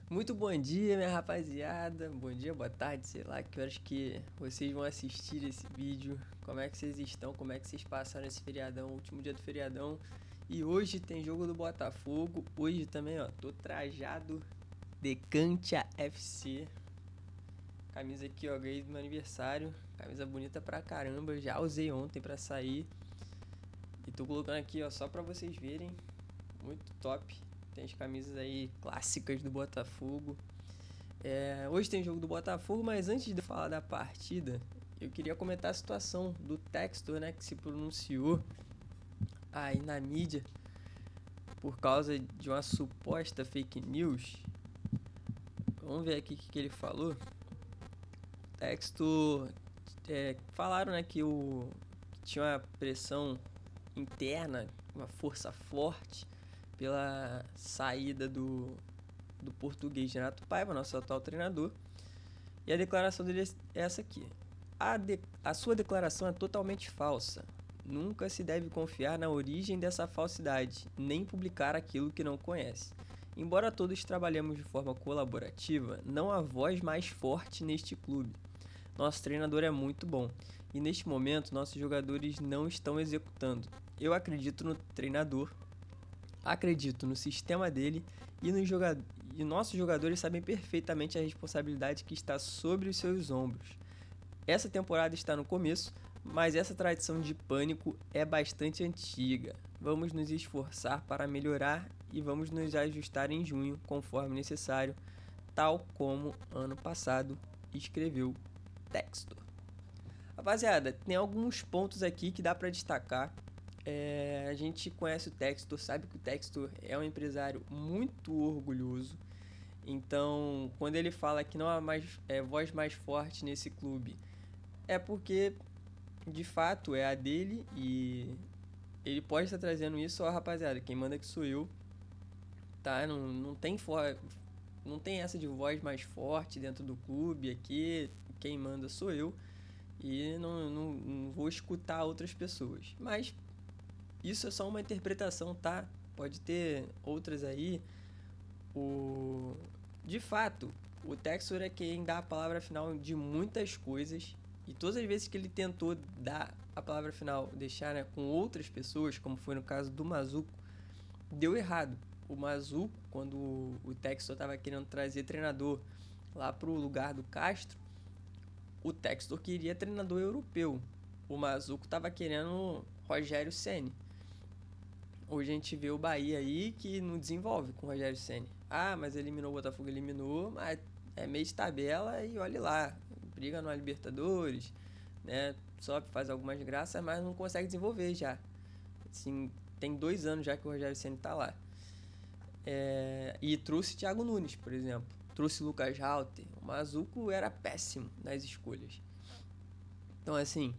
Muito bom dia, minha rapaziada. Bom dia, boa tarde, sei lá que horas que vocês vão assistir esse vídeo. Como é que vocês estão? Como é que vocês passaram esse feriadão, último dia do feriadão? E hoje tem jogo do Botafogo. Hoje também, ó, tô trajado de Cantia FC. Camisa aqui, ó, ganhei do meu aniversário. Camisa bonita pra caramba. Já usei ontem pra sair. E tô colocando aqui, ó, só pra vocês verem. Muito top. Tem as camisas aí clássicas do Botafogo. Hoje tem jogo do Botafogo, mas antes de eu falar da partida, eu queria comentar a situação do Textor, né, que se pronunciou aí na mídia por causa de uma suposta fake news. Vamos ver aqui o que ele falou. Textor, falaram, né, que tinha uma pressão interna, uma força forte pela saída do português Renato Paiva, nosso atual treinador. E a declaração dele é essa aqui. A sua declaração é totalmente falsa. Nunca se deve confiar na origem dessa falsidade, nem publicar aquilo que não conhece. Embora todos trabalhemos de forma colaborativa, não há voz mais forte neste clube. Nosso treinador é muito bom e neste momento nossos jogadores não estão executando. Eu acredito no treinador, acredito no sistema dele e nossos jogadores sabem perfeitamente a responsabilidade que está sobre os seus ombros. Essa temporada está no começo, mas essa tradição de pânico é bastante antiga. Vamos nos esforçar para melhorar e vamos nos ajustar em junho, conforme necessário, tal como ano passado, escreveu Textor. Rapaziada, tem alguns pontos aqui que dá para destacar. A gente conhece o Textor, sabe que o Textor é um empresário muito orgulhoso. Então, quando ele fala que não há mais voz mais forte nesse clube, é porque de fato é a dele e ele pode estar trazendo isso. Ó, rapaziada, quem manda que sou eu, tá? Não tem essa de voz mais forte dentro do clube aqui, quem manda sou eu e não vou escutar outras pessoas. Mas isso é só uma interpretação, tá? Pode ter outras aí. De fato, o Textor é quem dá a palavra final de muitas coisas. E todas as vezes que ele tentou dar a palavra final, deixar, né, com outras pessoas, como foi no caso do Mazuco, deu errado. O Mazuco, quando o Textor estava querendo trazer treinador lá pro lugar do Castro, o Textor queria treinador europeu. O Mazuco estava querendo Rogério Ceni. Hoje a gente vê o Bahia aí que não desenvolve com o Rogério Ceni. Ah, mas eliminou o Botafogo, eliminou, mas é meio de tabela e olhe lá. Briga no Libertadores, né? Só faz algumas graças, mas não consegue desenvolver já. Assim, tem 2 anos já que o Rogério Ceni tá lá. E trouxe Thiago Nunes, por exemplo. Trouxe Lucas Halter. O Mazuco era péssimo nas escolhas. Então, assim,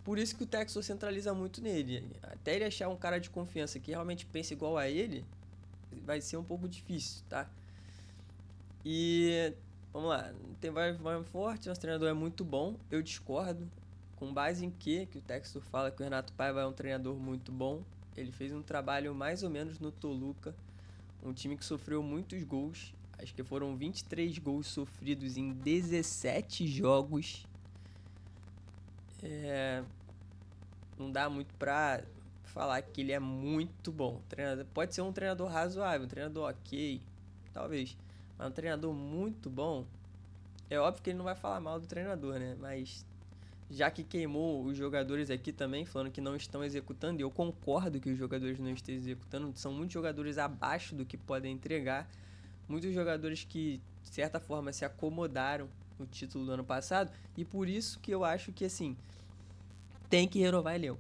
por isso que o Texas centraliza muito nele. Até ele achar um cara de confiança que realmente pensa igual a ele, vai ser um pouco difícil, tá? E vamos lá, tem vai forte, nosso treinador é muito bom. Eu discordo. Com base em que o Textor fala que o Renato Paiva é um treinador muito bom. Ele fez um trabalho mais ou menos no Toluca, um time que sofreu muitos gols. Acho que foram 23 gols sofridos em 17 jogos. Não dá muito pra falar que ele é muito bom. Treinador, pode ser um treinador razoável, um treinador ok, talvez. Mas um treinador muito bom, é óbvio que ele não vai falar mal do treinador, né? Mas já que queimou os jogadores aqui também, falando que não estão executando, e eu concordo que os jogadores não estão executando, são muitos jogadores abaixo do que podem entregar, muitos jogadores que, de certa forma, se acomodaram no título do ano passado, e por isso que eu acho que, assim, tem que renovar elenco.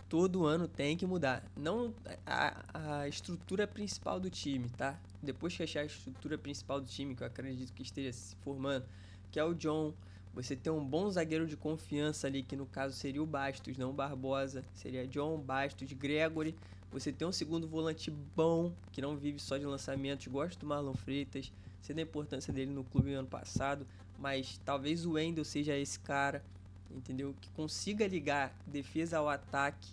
Todo ano tem que mudar. Não a estrutura principal do time, tá? Depois que achar a estrutura principal do time, que eu acredito que esteja se formando, que é o John, você tem um bom zagueiro de confiança ali, que no caso seria o Bastos, não o Barbosa. Seria John, Bastos, Gregory. Você tem um segundo volante bom, que não vive só de lançamentos. Gosto do Marlon Freitas, sei da importância dele no clube no ano passado, mas talvez o Wendel seja esse cara, entendeu? Que consiga ligar defesa ao ataque.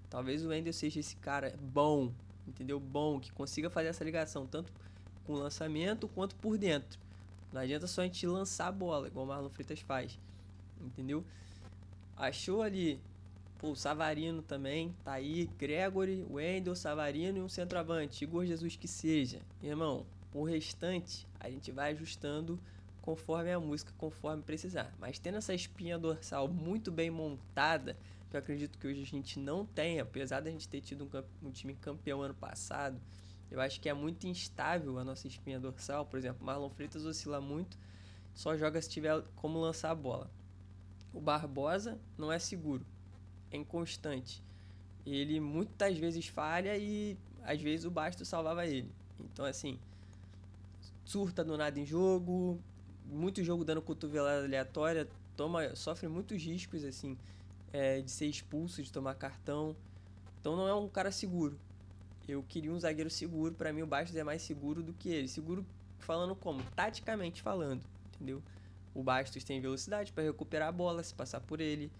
Talvez o Wendel seja esse cara bom, entendeu? Bom, que consiga fazer essa ligação tanto com o lançamento quanto por dentro. Não adianta só a gente lançar a bola, igual o Marlon Freitas faz. Entendeu? Achou ali, o Savarino também, tá aí, Gregory, Wendel, Savarino e um centroavante, Igor Jesus que seja. Irmão, o restante a gente vai ajustando conforme a música, conforme precisar. Mas tendo essa espinha dorsal muito bem montada, que eu acredito que hoje a gente não tem, apesar da gente ter tido um time campeão ano passado, eu acho que é muito instável a nossa espinha dorsal. Por exemplo, Marlon Freitas oscila muito, só joga se tiver como lançar a bola. O Barbosa não é seguro, é inconstante. Ele muitas vezes falha e às vezes o Bastos salvava ele. Então, assim, surta do nada em jogo, muito jogo dando cotovelada aleatória, sofre muitos riscos, assim, de ser expulso, de tomar cartão. Então não é um cara seguro. Eu queria um zagueiro seguro. Pra mim o Bastos é mais seguro do que ele. Seguro falando como? Taticamente falando, entendeu? O Bastos tem velocidade para recuperar a bola, se passar por ele.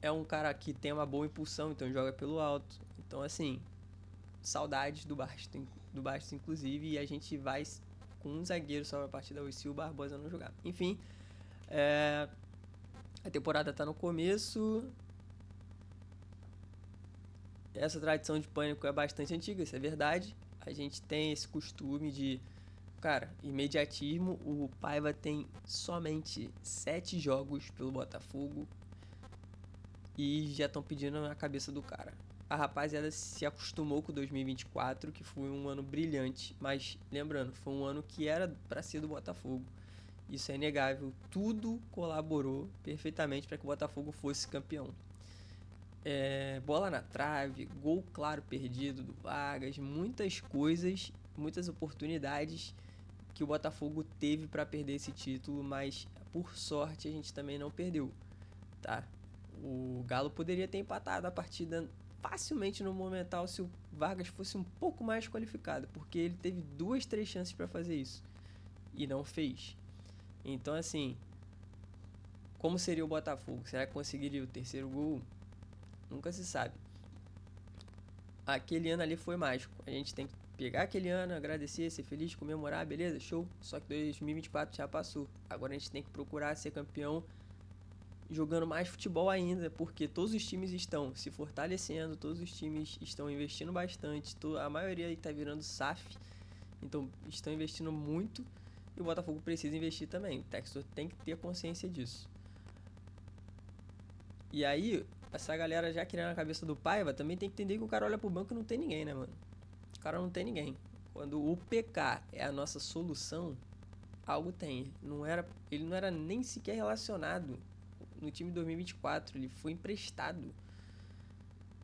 É um cara que tem uma boa impulsão, então joga pelo alto. Então, assim, saudades do Bastos inclusive, e a gente vai com um zagueiro só a partir da hoje se o Barbosa não jogar. Enfim, a temporada tá no começo. Essa tradição de pânico é bastante antiga, isso é verdade. A gente tem esse costume de, cara, imediatismo. O Paiva tem somente 7 jogos pelo Botafogo e já estão pedindo na cabeça do cara. A rapaziada se acostumou com 2024, que foi um ano brilhante, mas lembrando, foi um ano que era para ser do Botafogo. Isso é inegável. Tudo colaborou perfeitamente para que o Botafogo fosse campeão. Bola na trave, gol claro perdido do Vargas, muitas coisas, muitas oportunidades que o Botafogo teve para perder esse título, mas por sorte a gente também não perdeu, tá? O Galo poderia ter empatado a partida facilmente no Monumental se o Vargas fosse um pouco mais qualificado, porque ele teve 2, 3 chances para fazer isso e não fez. Então, assim, como seria o Botafogo? Será que conseguiria o terceiro gol? Nunca se sabe. Aquele ano ali foi mágico. A gente tem que pegar aquele ano, agradecer, ser feliz, comemorar, beleza, show. Só que 2024 já passou. Agora a gente tem que procurar ser campeão jogando mais futebol ainda, porque todos os times estão se fortalecendo, todos os times estão investindo bastante, a maioria está virando SAF, então estão investindo muito e o Botafogo precisa investir também. O Textor tem que ter consciência disso. E aí, essa galera já criando a cabeça do Paiva também tem que entender que o cara olha pro banco e não tem ninguém, né, mano? O cara não tem ninguém. Quando o PK é a nossa solução, algo tem. Ele não era nem sequer relacionado no time de 2024, ele foi emprestado.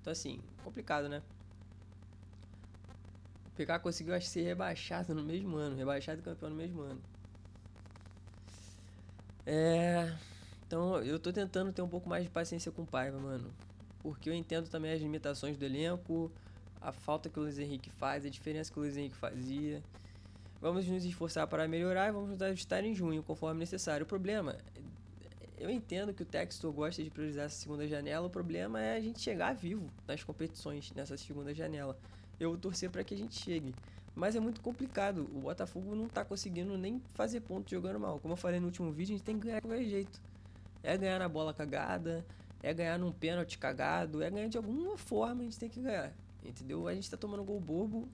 Então, assim, complicado, né? O PK conseguiu, acho, ser rebaixado no mesmo ano, rebaixado e campeão no mesmo ano. Então, eu tô tentando ter um pouco mais de paciência com o Paiva, mano. Porque eu entendo também as limitações do elenco, a falta que o Luiz Henrique faz, a diferença que o Luiz Henrique fazia. Vamos nos esforçar para melhorar e vamos nos ajustar em junho, conforme necessário. O problema, eu entendo que o Textor gosta de priorizar essa segunda janela, o problema é a gente chegar vivo nas competições nessa segunda janela. Eu vou torcer para que a gente chegue. Mas é muito complicado, o Botafogo não tá conseguindo nem fazer ponto jogando mal. Como eu falei no último vídeo, a gente tem que ganhar de qualquer jeito. É ganhar na bola cagada, é ganhar num pênalti cagado, é ganhar de alguma forma, a gente tem que ganhar, entendeu? A gente tá tomando gol bobo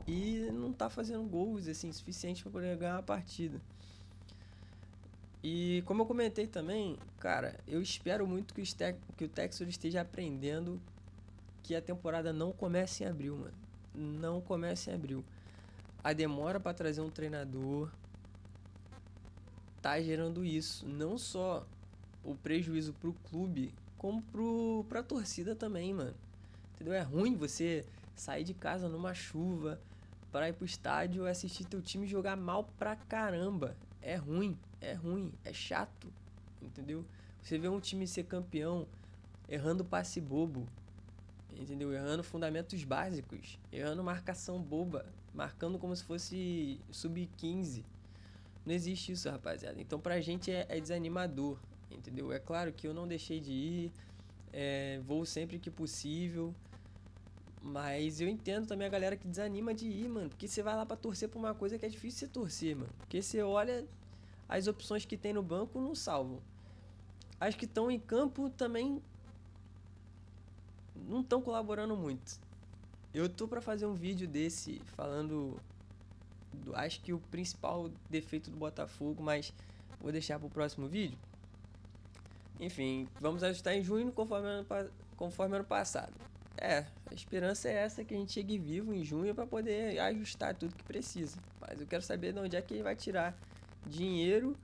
e não tá fazendo gols, assim, suficiente para poder ganhar a partida. E como eu comentei também, cara, eu espero muito que o Textor esteja aprendendo que a temporada não começa em abril, mano. Não começa em abril. A demora para trazer um treinador tá gerando isso, não só o prejuízo pro clube, como pra torcida também, mano. Entendeu? É ruim você sair de casa numa chuva para ir pro estádio e assistir teu time jogar mal pra caramba. É ruim, é chato, entendeu? Você vê um time ser campeão errando passe bobo, entendeu? Errando fundamentos básicos, errando marcação boba, marcando como se fosse sub-15. Não existe isso, rapaziada. Então pra gente é desanimador, entendeu? É claro que eu não deixei de ir, vou sempre que possível, Mas eu entendo também a galera que desanima de ir, mano. Porque você vai lá pra torcer pra uma coisa que é difícil você torcer, mano. Porque você olha, as opções que tem no banco não salvam. As que estão em campo também não estão colaborando muito. Eu tô pra fazer um vídeo desse falando acho que o principal defeito do Botafogo, mas vou deixar pro próximo vídeo. Enfim, vamos ajustar em junho conforme ano passado. A esperança é essa, que a gente chegue vivo em junho para poder ajustar tudo que precisa. Mas eu quero saber de onde é que ele vai tirar dinheiro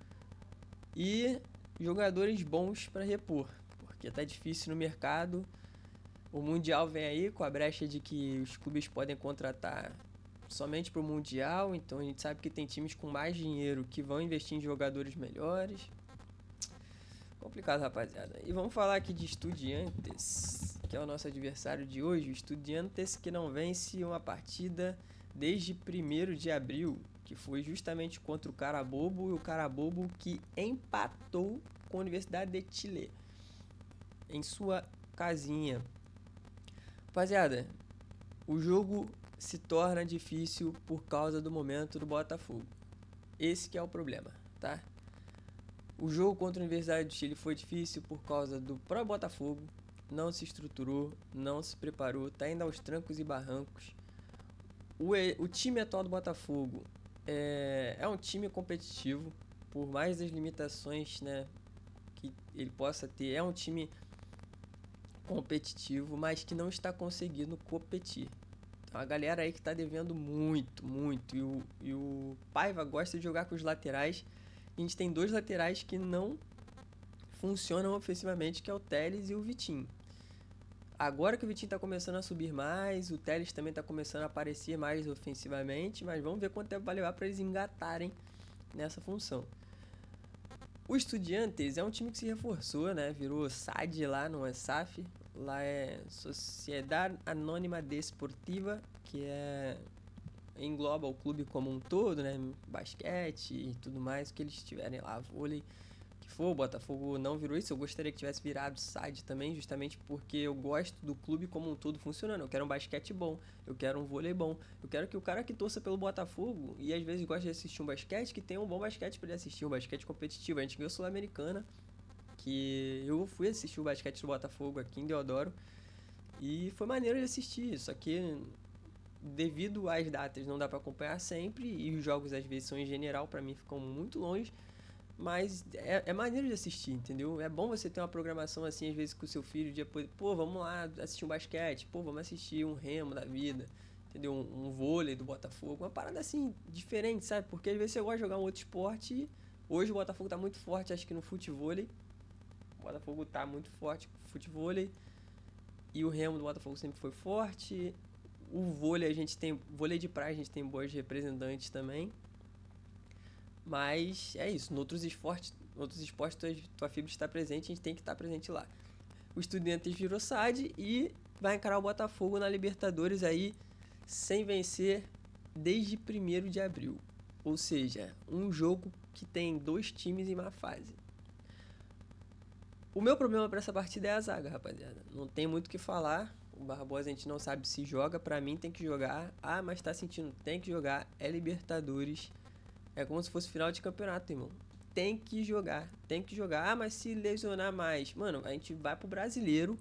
e jogadores bons para repor, porque tá difícil no mercado. O Mundial vem aí com a brecha de que os clubes podem contratar somente pro Mundial, então a gente sabe que tem times com mais dinheiro que vão investir em jogadores melhores. Complicado, rapaziada. E vamos falar aqui de Estudiantes, que é o nosso adversário de hoje. O Estudiantes que não vence uma partida desde 1º de abril, que foi justamente contra o Carabobo, e o Carabobo que empatou com a Universidade de Chile em sua casinha. Rapaziada, o jogo se torna difícil por causa do momento do Botafogo. Esse que é o problema, tá? O jogo contra a Universidade de Chile foi difícil por causa do próprio Botafogo. Não se estruturou, não se preparou, tá indo aos trancos e barrancos. O time atual do Botafogo é um time competitivo, por mais das limitações, né, que ele possa ter. É um time competitivo, mas que não está conseguindo competir. Então a galera aí que tá devendo muito, muito. E o Paiva gosta de jogar com os laterais. A gente tem 2 laterais que não funcionam ofensivamente, que é o Telles e o Vitinho. Agora que o Vitinho tá começando a subir mais, o Telles também tá começando a aparecer mais ofensivamente, mas vamos ver quanto tempo vai levar para eles engatarem nessa função. O Estudiantes é um time que se reforçou, né? Virou SAD lá, não é SAF. Lá é Sociedade Anônima Desportiva, que engloba o clube como um todo, né? Basquete e tudo mais, que eles tiverem lá, vôlei, que for. O Botafogo não virou isso. Eu gostaria que tivesse virado SAD também, justamente porque eu gosto do clube como um todo funcionando. Eu quero um basquete bom, eu quero um vôlei bom, eu quero que o cara que torça pelo Botafogo e às vezes gosta de assistir um basquete, que tenha um bom basquete para ele assistir, um basquete competitivo. A gente ganhou Sul-Americana, que eu fui assistir o basquete do Botafogo aqui em Deodoro e foi maneiro de assistir, só que devido às datas não dá para acompanhar sempre e os jogos às vezes são em general, para mim ficam muito longe, mas é maneiro de assistir, entendeu? É bom você ter uma programação assim, às vezes com o seu filho, depois, pô, vamos lá assistir um basquete, pô, vamos assistir um remo da vida, entendeu? Um vôlei do Botafogo, uma parada assim, diferente, sabe? Porque às vezes você gosta de jogar um outro esporte e hoje o Botafogo tá muito forte, acho que no futevôlei. O Botafogo tá muito forte com o futevôlei e o remo do Botafogo sempre foi forte. O vôlei, a gente tem vôlei de praia, a gente tem bons representantes também. Mas é isso, outros esportes tua fibra está presente, a gente tem que estar presente lá. O Estudiantes virou SAD e vai encarar o Botafogo na Libertadores aí sem vencer desde 1º de abril. Ou seja, um jogo que tem 2 times em má fase. O meu problema para essa partida é a zaga, rapaziada. Não tem muito o que falar. O Barbosa a gente não sabe se joga, pra mim tem que jogar. Ah, mas tá sentindo, tem que jogar. É Libertadores. É como se fosse final de campeonato, irmão. Tem que jogar, tem que jogar. Ah, mas se lesionar mais, mano, a gente vai pro Brasileiro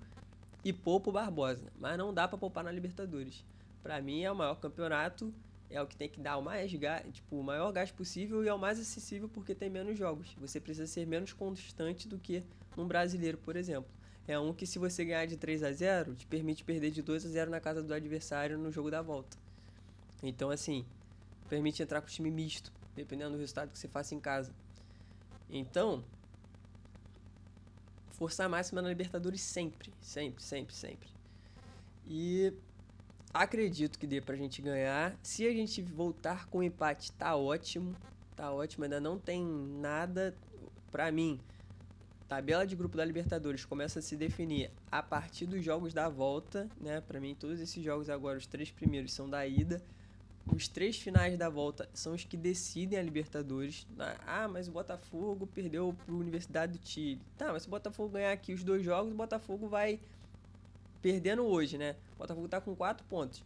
e poupa o Barbosa. Mas não dá pra poupar na Libertadores. Pra mim é o maior campeonato, é o que tem que dar o maior gasto possível e é o mais acessível porque tem menos jogos. Você precisa ser menos constante do que num Brasileiro, por exemplo. É um que se você ganhar de 3-0, te permite perder de 2-0 na casa do adversário no jogo da volta. Então, assim, permite entrar com o time misto, dependendo do resultado que você faça em casa. Então, força máxima na Libertadores sempre, sempre, sempre, sempre. E acredito que dê pra gente ganhar. Se a gente voltar com o empate, tá ótimo, ainda não tem nada. Pra mim, tabela de grupo da Libertadores começa a se definir a partir dos jogos da volta, né? Pra mim, todos esses jogos agora, os 3 primeiros são da ida. Os 3 finais da volta são os que decidem a Libertadores. Ah, mas o Botafogo perdeu pro Universidade do Chile. Tá, mas se o Botafogo ganhar aqui os 2 jogos, o Botafogo vai perdendo hoje, né? O Botafogo tá com 4 pontos.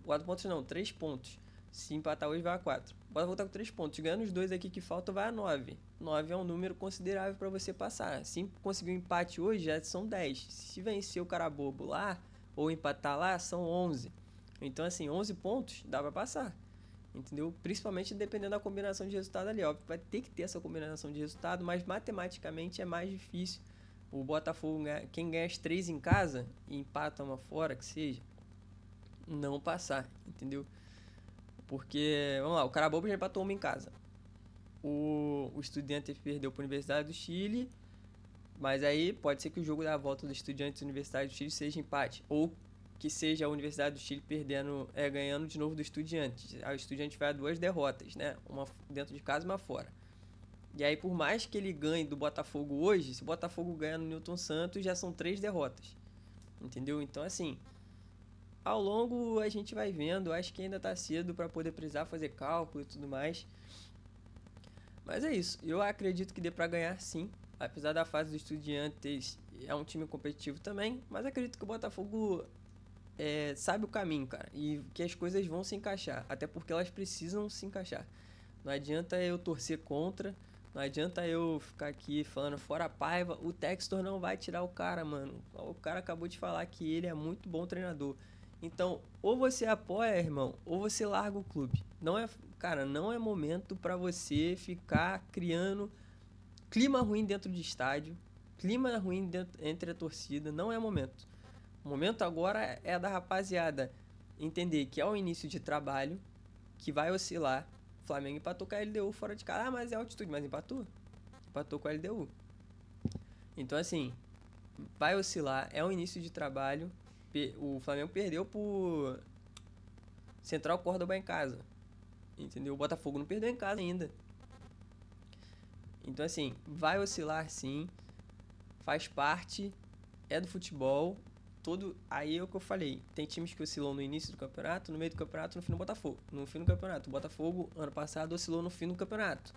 4 pontos não, 3 pontos. Se empatar hoje vai a 4. O Botafogo tá com 3 pontos. Ganhando os 2 aqui que faltam vai a 9. 9 é um número considerável para você passar. Se conseguir um empate hoje já são 10. Se vencer o Carabobo lá ou empatar lá são 11. Então assim, 11 pontos dá para passar. Entendeu? Principalmente dependendo da combinação de resultado ali. Óbvio, vai ter que ter essa combinação de resultado, mas matematicamente é mais difícil. O Botafogo, quem ganha as 3 em casa e empata uma fora, que seja, não passar, entendeu? Porque, vamos lá, o Carabobo já empatou uma em casa. O Estudiantes perdeu para a Universidade do Chile, mas aí pode ser que o jogo da volta do Estudiantes e Universidade do Chile seja empate, ou que seja a Universidade do Chile ganhando de novo do Estudiantes. O Estudiantes vai a 2 derrotas, né? Uma dentro de casa e uma fora. E aí, por mais que ele ganhe do Botafogo hoje, se o Botafogo ganhar no Newton Santos, já são 3 derrotas. Entendeu? Então, assim, ao longo a gente vai vendo. Acho que ainda tá cedo para poder precisar fazer cálculo e tudo mais. Mas é isso. Eu acredito que dê para ganhar, sim. Apesar da fase do Estudiantes, é um time competitivo também. Mas acredito que o Botafogo sabe o caminho, cara, e que as coisas vão se encaixar, até porque elas precisam se encaixar. Não adianta eu torcer contra, não adianta eu ficar aqui falando fora a Paiva, o Textor não vai tirar o cara, mano. O cara acabou de falar que ele é muito bom treinador. Então, ou você apoia, irmão, ou você larga o clube. Não é momento pra você ficar criando clima ruim dentro de estádio, clima ruim entre a torcida, não é momento. O momento agora é da rapaziada entender que é o início de trabalho, que vai oscilar. O Flamengo empatou com a LDU fora de casa. Ah, mas é altitude, mas empatou. Empatou com a LDU. Então, assim, vai oscilar, é o início de trabalho. O Flamengo perdeu por Central Córdoba em casa. Entendeu? O Botafogo não perdeu em casa ainda. Então, assim, vai oscilar sim. Faz parte, é do futebol. Aí é o que eu falei, tem times que oscilam no início do campeonato, no meio do campeonato, no fim do Botafogo. No fim do campeonato, o Botafogo ano passado oscilou no fim do campeonato.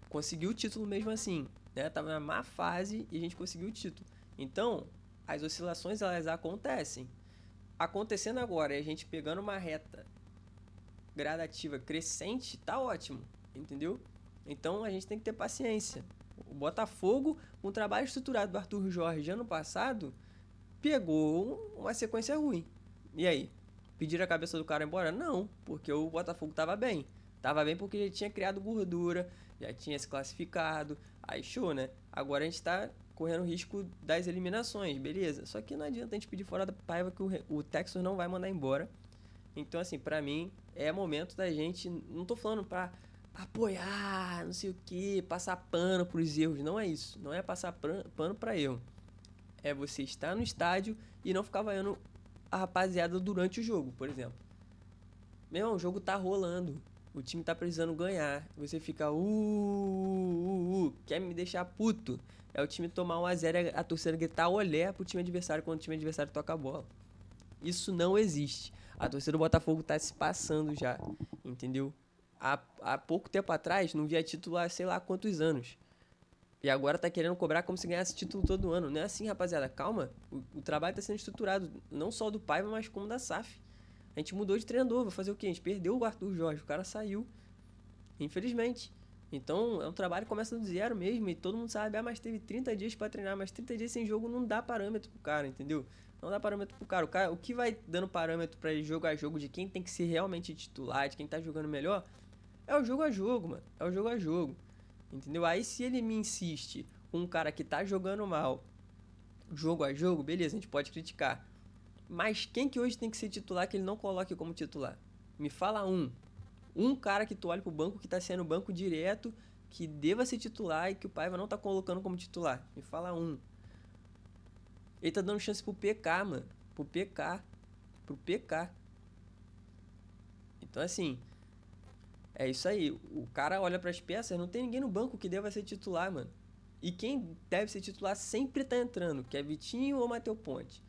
Conseguiu o título mesmo assim, né? Tava na má fase e a gente conseguiu o título. Então, as oscilações elas acontecem. Acontecendo agora e a gente pegando uma reta gradativa crescente, tá ótimo, entendeu? Então a gente tem que ter paciência. O Botafogo, com um trabalho estruturado do Arthur Jorge ano passado, pegou uma sequência ruim. E aí? Pediram a cabeça do cara embora? Não, porque o Botafogo tava bem. Tava bem porque já tinha criado gordura, já tinha se classificado. Aí show, né? Agora a gente tá correndo risco das eliminações, beleza. Só que não adianta a gente pedir fora da Paiva que o Texas não vai mandar embora. Então, assim, pra mim, é momento da gente... Não tô falando pra apoiar, não sei o que, passar pano pros erros. Não é isso. Não é passar pano pra erro. É você estar no estádio e não ficar vaiando a rapaziada durante o jogo, por exemplo. Meu irmão, o jogo tá rolando. O time tá precisando ganhar. Você fica quer me deixar puto. É o time tomar 1-0 a torcida gritar olé pro time adversário quando o time adversário toca a bola. Isso não existe. A torcida do Botafogo tá se passando já, entendeu? Há pouco tempo atrás não via título há sei lá quantos anos. E agora tá querendo cobrar como se ganhasse título todo ano. Não é assim, rapaziada. Calma. O trabalho tá sendo estruturado. Não só do Paiva, mas como da SAF. A gente mudou de treinador. Vai fazer o quê? A gente perdeu o Arthur Jorge. O cara saiu. Infelizmente. Então, é um trabalho que começa do zero mesmo. E todo mundo sabe, mas teve 30 dias pra treinar. Mas 30 dias sem jogo não dá parâmetro pro cara, entendeu? Não dá parâmetro pro cara. O que vai dando parâmetro pra ele jogar jogo de quem tem que ser realmente titular, de quem tá jogando melhor, é o jogo a jogo, mano. É o jogo a jogo. Entendeu? Aí se ele me insiste com um cara que tá jogando mal, jogo a jogo, beleza, a gente pode criticar. Mas quem que hoje tem que ser titular que ele não coloque como titular? Me fala um. Um cara que tu olha pro banco que tá sendo banco direto, que deva ser titular e que o Paiva não tá colocando como titular. Me fala um. Ele tá dando chance pro PK, mano. Pro PK. Então assim, é isso aí. O cara olha pras peças, não tem ninguém no banco que deva ser titular, mano. E quem deve ser titular sempre tá entrando, que é Vitinho ou Matheus Ponte.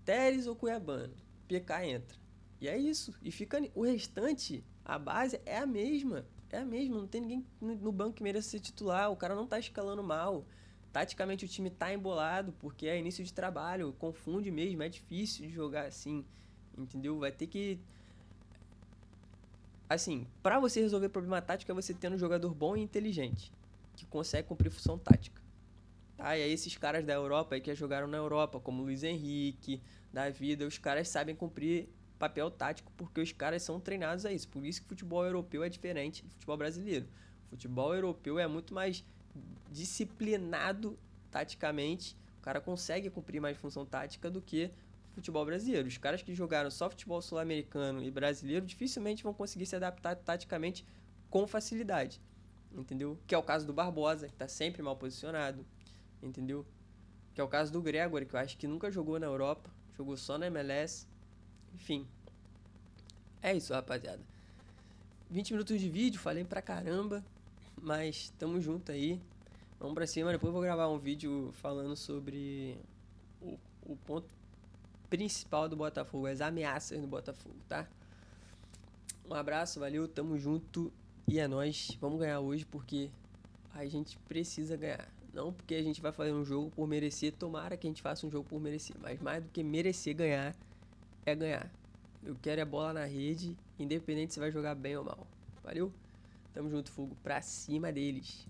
Teres ou Cuiabano. PK entra. E é isso. E fica o restante, a base é a mesma. É a mesma. Não tem ninguém no banco que mereça ser titular. O cara não tá escalando mal. Taticamente o time tá embolado, porque é início de trabalho, confunde mesmo, é difícil de jogar assim, entendeu? Vai ter que... Assim, pra você resolver problema tático é você tendo um jogador bom e inteligente, que consegue cumprir função tática. Tá? E aí esses caras da Europa aí que já jogaram na Europa, como o Luiz Henrique, da vida, os caras sabem cumprir papel tático porque os caras são treinados a isso. Por isso que o futebol europeu é diferente do futebol brasileiro. O futebol europeu é muito mais disciplinado taticamente, o cara consegue cumprir mais função tática do que o futebol brasileiro. Os caras que jogaram só futebol sul-americano e brasileiro dificilmente vão conseguir se adaptar taticamente com facilidade, entendeu? Que é o caso do Barbosa, que está sempre mal posicionado, entendeu? Que é o caso do Gregor, que eu acho que nunca jogou na Europa, jogou só na MLS. Enfim, é isso, rapaziada. 20 minutos de vídeo, falei pra caramba, mas tamo junto aí. Vamos pra cima, depois eu vou gravar um vídeo falando sobre o ponto principal do Botafogo, as ameaças do Botafogo, tá? Um abraço, valeu, tamo junto e é nóis. Vamos ganhar hoje porque a gente precisa ganhar. Não porque a gente vai fazer um jogo por merecer, tomara que a gente faça um jogo por merecer, mas mais do que merecer ganhar, é ganhar. Eu quero é bola na rede, independente se vai jogar bem ou mal. Valeu? Tamo junto, Fogo, pra cima deles.